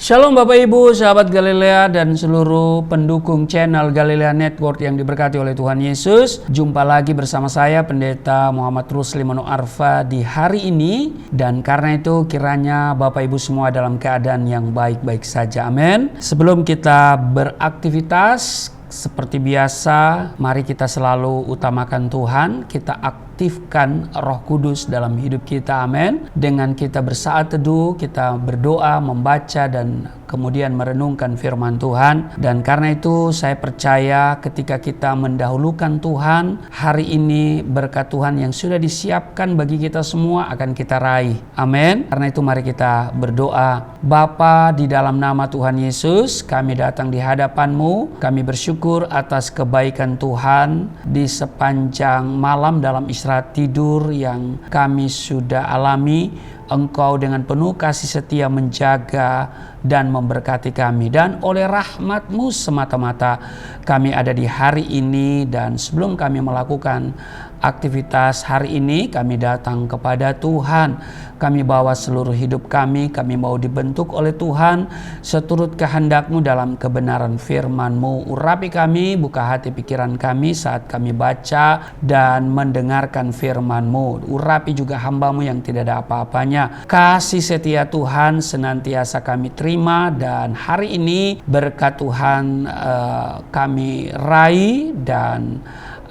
Shalom Bapak Ibu, sahabat Galilea dan seluruh pendukung channel Galilea Network yang diberkati oleh Tuhan Yesus. Jumpa lagi bersama saya Pendeta Muhammad Rusli Mano Arfa di hari ini. Dan karena itu kiranya Bapak Ibu semua dalam keadaan yang baik-baik saja. Amin. Sebelum kita beraktivitas seperti biasa, mari kita selalu utamakan Tuhan. Kita aktifkan Roh Kudus dalam hidup kita, amin. Dengan kita bersaat teduh, kita berdoa, membaca, dan kemudian merenungkan firman Tuhan. Dan karena itu saya percaya ketika kita mendahulukan Tuhan, hari ini berkat Tuhan yang sudah disiapkan bagi kita semua akan kita raih, amin. Karena itu mari kita berdoa. Bapa, di dalam nama Tuhan Yesus, kami datang di hadapan-Mu. Kami bersyukur atas kebaikan Tuhan di sepanjang malam dalam istirahat tidur yang kami sudah alami. Engkau dengan penuh kasih setia menjaga dan memberkati kami. Dan oleh rahmat-Mu semata-mata kami ada di hari ini. Dan sebelum kami melakukan aktivitas hari ini, kami datang kepada Tuhan. Kami bawa seluruh hidup kami mau dibentuk oleh Tuhan seturut kehendak-Mu dalam kebenaran firman-Mu. Urapi kami, buka hati pikiran kami saat kami baca dan mendengarkan firman-Mu. Urapi juga hamba-Mu yang tidak ada apa-apanya. Kasih setia Tuhan senantiasa kami terima, dan hari ini berkat Tuhan kami raih, dan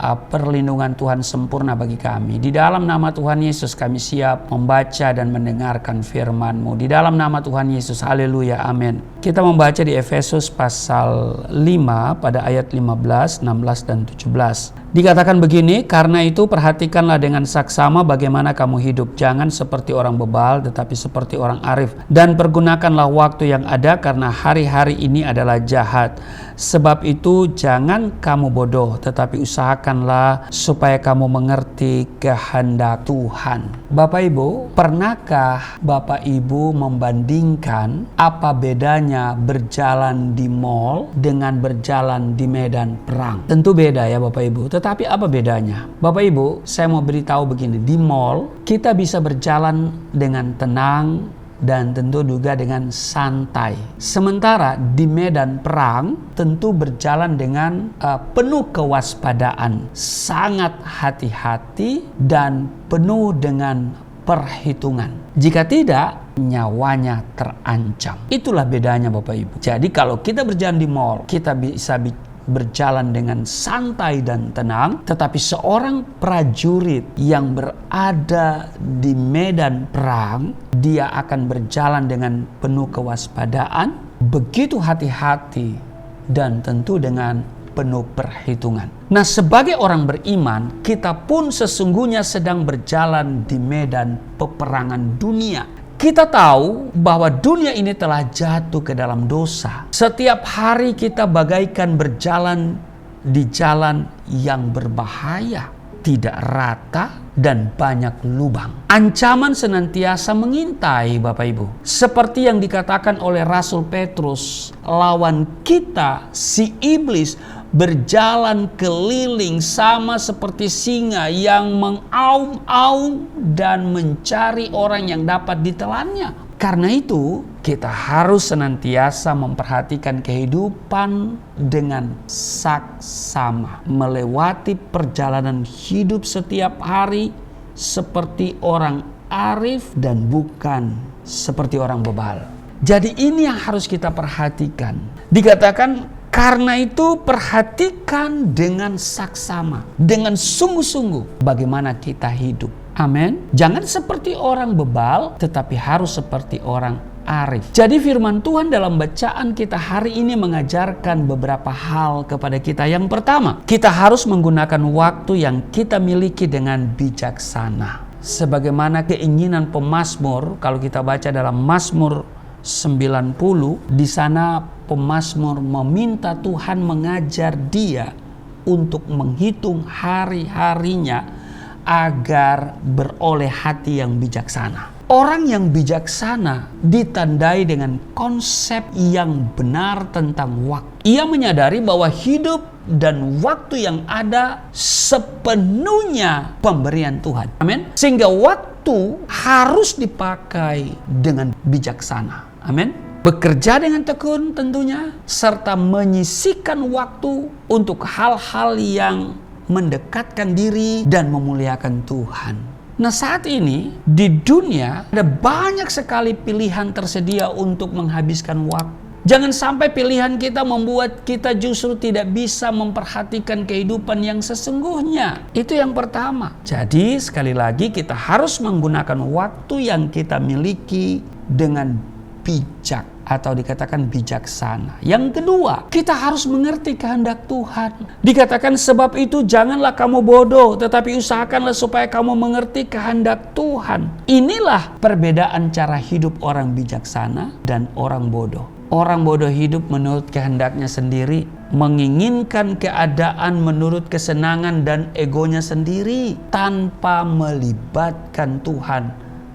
perlindungan Tuhan sempurna bagi kami. Di dalam nama Tuhan Yesus kami siap membaca dan mendengarkan firman-Mu. Di dalam nama Tuhan Yesus, haleluya, amin. Kita membaca di Efesus pasal 5 pada ayat 15, 16, dan 17. Dikatakan begini, karena itu perhatikanlah dengan saksama bagaimana kamu hidup. Jangan seperti orang bebal, tetapi seperti orang arif. Dan pergunakanlah waktu yang ada, karena hari-hari ini adalah jahat. Sebab itu jangan kamu bodoh, tetapi usahakanlah supaya kamu mengerti kehendak Tuhan. Bapak Ibu, pernahkah Bapak Ibu membandingkan apa bedanya berjalan di mall dengan berjalan di medan perang? Tentu beda ya Bapak Ibu. Tetapi apa bedanya? Bapak Ibu, saya mau beritahu begini. Di mall, kita bisa berjalan dengan tenang dan tentu juga dengan santai. Sementara di medan perang, tentu berjalan dengan penuh kewaspadaan. Sangat hati-hati dan penuh dengan perhitungan. Jika tidak, nyawanya terancam. Itulah bedanya Bapak Ibu. Jadi kalau kita berjalan di mall, kita bisa berjalan dengan santai dan tenang, tetapi seorang prajurit yang berada di medan perang, dia akan berjalan dengan penuh kewaspadaan, begitu hati-hati, dan tentu dengan penuh perhitungan. Nah, sebagai orang beriman, kita pun sesungguhnya sedang berjalan di medan peperangan dunia. Kita tahu bahwa dunia ini telah jatuh ke dalam dosa. Setiap hari kita bagaikan berjalan di jalan yang berbahaya, tidak rata dan banyak lubang. Ancaman senantiasa mengintai Bapak Ibu. Seperti yang dikatakan oleh Rasul Petrus, lawan kita si iblis berjalan keliling sama seperti singa yang mengaum-aum dan mencari orang yang dapat ditelannya. Karena itu, kita harus senantiasa memperhatikan kehidupan dengan saksama, melewati perjalanan hidup setiap hari seperti orang arif dan bukan seperti orang bebal. Jadi ini yang harus kita perhatikan. Dikatakan, karena itu perhatikan dengan saksama, dengan sungguh-sungguh bagaimana kita hidup. Amin. Jangan seperti orang bebal, tetapi harus seperti orang arif. Jadi firman Tuhan dalam bacaan kita hari ini mengajarkan beberapa hal kepada kita. Yang pertama, kita harus menggunakan waktu yang kita miliki dengan bijaksana. Sebagaimana keinginan pemazmur, kalau kita baca dalam Mazmur 90, di sana pemazmur meminta Tuhan mengajar dia untuk menghitung hari-harinya agar beroleh hati yang bijaksana. Orang yang bijaksana ditandai dengan konsep yang benar tentang waktu. Ia menyadari bahwa hidup dan waktu yang ada sepenuhnya pemberian Tuhan. Amin. Sehingga waktu harus dipakai dengan bijaksana. Amin. bekerja dengan tekun tentunya, serta menyisihkan waktu untuk hal-hal yang mendekatkan diri dan memuliakan Tuhan. Nah, saat ini di dunia ada banyak sekali pilihan tersedia untuk menghabiskan waktu. Jangan sampai pilihan kita membuat kita justru tidak bisa memperhatikan kehidupan yang sesungguhnya. Itu yang pertama. Jadi sekali lagi kita harus menggunakan waktu yang kita miliki dengan bijak atau dikatakan bijaksana. Yang kedua, kita harus mengerti kehendak Tuhan. Dikatakan sebab itu janganlah kamu bodoh, tetapi usahakanlah supaya kamu mengerti kehendak Tuhan. Inilah perbedaan cara hidup orang bijaksana dan orang bodoh. Orang bodoh hidup menurut kehendaknya sendiri, menginginkan keadaan menurut kesenangan dan egonya sendiri, tanpa melibatkan Tuhan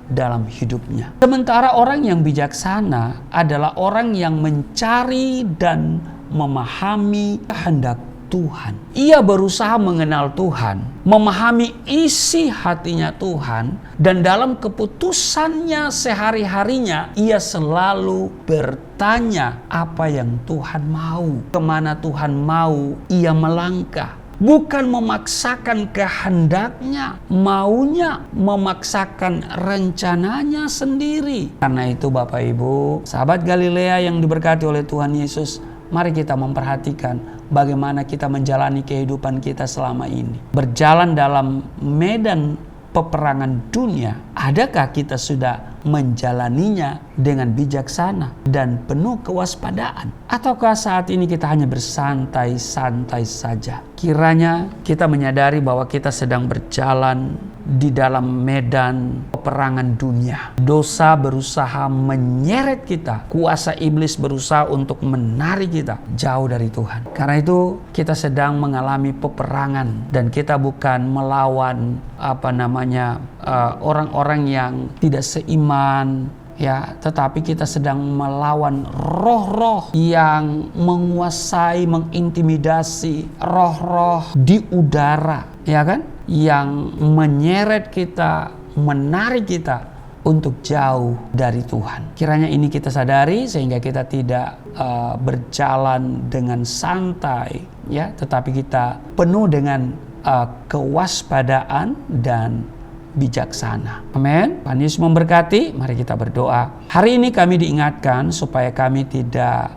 dalam hidupnya. Sementara orang yang bijaksana adalah orang yang mencari dan memahami kehendak Tuhan. Ia berusaha mengenal Tuhan, memahami isi hatinya Tuhan, dan dalam keputusannya sehari-harinya ia selalu bertanya apa yang Tuhan mau, kemana Tuhan mau ia melangkah. Bukan memaksakan kehendaknya, maunya, memaksakan rencananya sendiri. Karena itu Bapak Ibu, sahabat Galilea yang diberkati oleh Tuhan Yesus, mari kita memperhatikan bagaimana kita menjalani kehidupan kita selama ini. Berjalan dalam medan peperangan dunia, adakah kita sudah menjalaninya dengan bijaksana dan penuh kewaspadaan? Ataukah saat ini kita hanya bersantai-santai saja? Kiranya kita menyadari bahwa kita sedang berjalan di dalam medan peperangan dunia. Dosa berusaha menyeret kita, kuasa iblis berusaha untuk menarik kita jauh dari Tuhan. Karena itu kita sedang mengalami peperangan, dan kita bukan melawan orang-orang yang tidak seiman, ya, tetapi kita sedang melawan roh-roh yang menguasai, mengintimidasi, roh-roh di udara, ya kan, yang menyeret kita, menarik kita untuk jauh dari Tuhan. Kiranya ini kita sadari sehingga kita tidak berjalan dengan santai, ya, tetapi kita penuh dengan kewaspadaan dan bijaksana. Amin. Tuhan Yesus memberkati. Mari kita berdoa. Hari ini kami diingatkan supaya kami tidak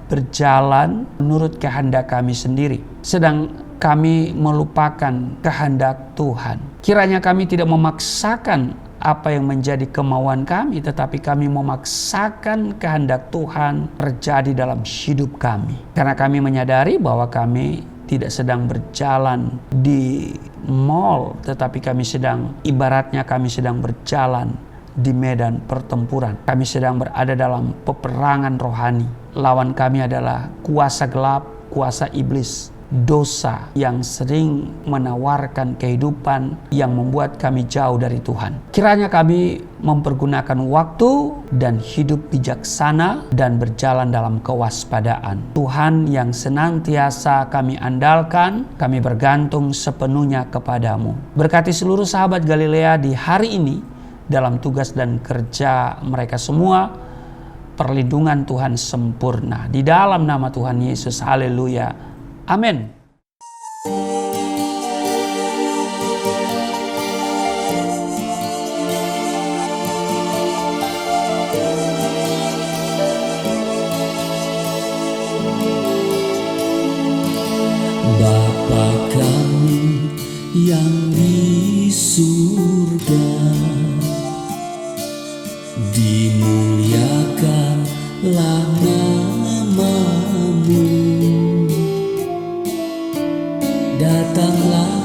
berjalan menurut kehendak kami sendiri, sedang kami melupakan kehendak Tuhan. Kiranya kami tidak memaksakan apa yang menjadi kemauan kami, tetapi kami memaksakan kehendak Tuhan terjadi dalam hidup kami. Karena kami menyadari bahwa kami tidak sedang berjalan di mall, tetapi kami sedang berjalan di medan pertempuran. Kami sedang berada dalam peperangan rohani. Lawan kami adalah kuasa gelap, kuasa iblis, dosa yang sering menawarkan kehidupan yang membuat kami jauh dari Tuhan. Kiranya kami mempergunakan waktu dan hidup bijaksana dan berjalan dalam kewaspadaan. Tuhan yang senantiasa kami andalkan, kami bergantung sepenuhnya kepadamu. Berkati seluruh sahabat Galilea di hari ini dalam tugas dan kerja mereka semua. Perlindungan Tuhan sempurna di dalam nama Tuhan Yesus. Haleluya. Amin. Bapa kami yang di surga, dimuliakanlah nama-Mu. Datanglah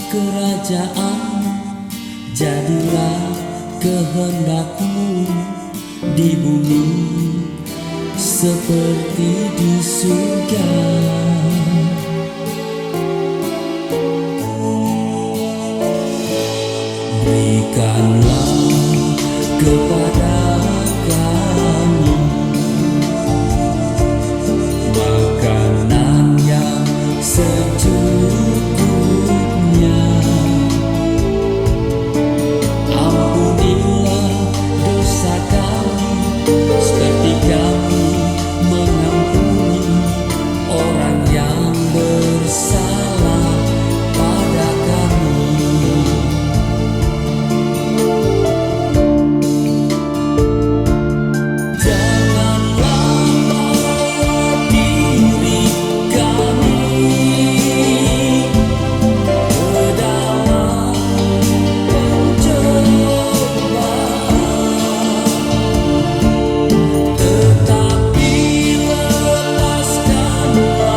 kerajaan, jadilah kehendak-Mu di bumi seperti di surga. Berikanlah kepada kami makanan yang secukupnya. Ampunilah dosa kami seperti semua